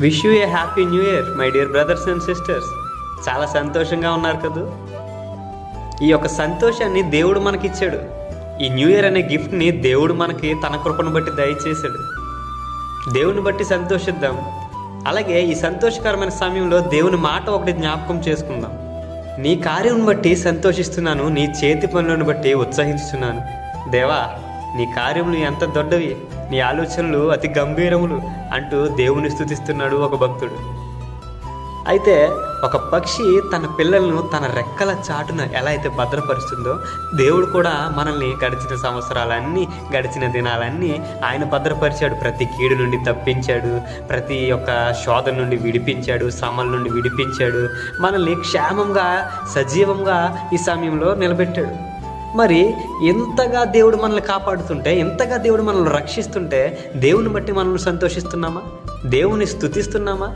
Wish you A happy new year my dear brothers and sisters. చాలా సంతోషంగా ఉన్నారు కదూ. ఈ యొక్క సంతోషాన్ని దేవుడు మనకిచ్చాడు. ఈ న్యూ ఇయర్ అనే గిఫ్ట్ని దేవుడు మనకి తన కృపను బట్టి దయచేశాడు. దేవుని బట్టి సంతోషిద్దాం. అలాగే ఈ సంతోషకరమైన సమయంలో దేవుని మాట ఒకటి జ్ఞాపకం చేసుకుందాం. నీ కార్యం బట్టి సంతోషిస్తున్నాను, నీ చేతి పనులను బట్టి ఉత్సహిస్తున్నాను. దేవా, నీ కార్యములు ఎంత దొడ్డవి, నీ ఆలోచనలు అతి గంభీరములు అంటూ దేవుని స్తుతిస్తున్నాడు ఒక భక్తుడు. అయితే ఒక పక్షి తన పిల్లలను తన రెక్కల చాటున ఎలా అయితే భద్రపరుస్తుందో, దేవుడు కూడా మనల్ని గడిచిన సంవత్సరాలన్నీ, గడిచిన దినాలన్నీ ఆయన భద్రపరిచాడు. ప్రతి కీడు నుండి తప్పించాడు, ప్రతి ఒక్క శోధన నుండి విడిపించాడు, శ్రమల నుండి విడిపించాడు, మనల్ని క్షేమంగా సజీవంగా ఈ సమయంలో నిలబెట్టాడు. మరి ఎంతగా దేవుడు మనల్ని కాపాడుతుంటే, ఎంతగా దేవుడు మనల్ని రక్షిస్తుంటే, దేవుని బట్టి మనల్ని సంతోషిస్తున్నామా? దేవుని స్తుతిస్తున్నామా?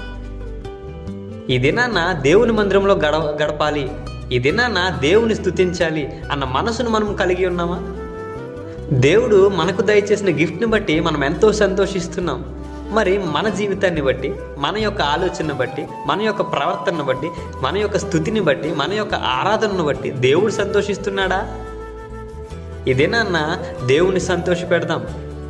ఈ దినాన దేవుని మందిరంలో గడపాలి, ఈ దినాన దేవుని స్తుతించాలి అన్న మనసును మనం కలిగి ఉన్నామా? దేవుడు మనకు దయచేసిన గిఫ్ట్ని బట్టి మనం ఎంతో సంతోషిస్తున్నాం. మరి మన జీవితాన్ని బట్టి, మన యొక్క ఆలోచనను బట్టి, మన యొక్క ప్రవర్తనను బట్టి, మన యొక్క స్తుతిని బట్టి, మన యొక్క ఆరాధనను బట్టి దేవుడు సంతోషిస్తున్నాడా? ఈ దినాన్న దేవుని సంతోషపెడదాం.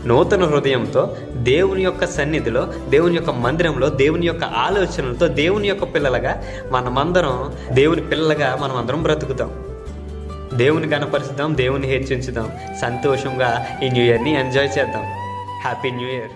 నూతన హృదయంతో దేవుని యొక్క సన్నిధిలో, దేవుని యొక్క మందిరంలో, దేవుని యొక్క ఆలోచనలతో, దేవుని యొక్క పిల్లలుగా మనమందరం, దేవుని పిల్లలుగా మనమందరం బ్రతుకుతాం. దేవుని కనపరుచుదాం, దేవుని హెచ్చించుదాం, సంతోషంగా ఈ న్యూ ఇయర్ని ఎంజాయ్ చేద్దాం. Happy new year.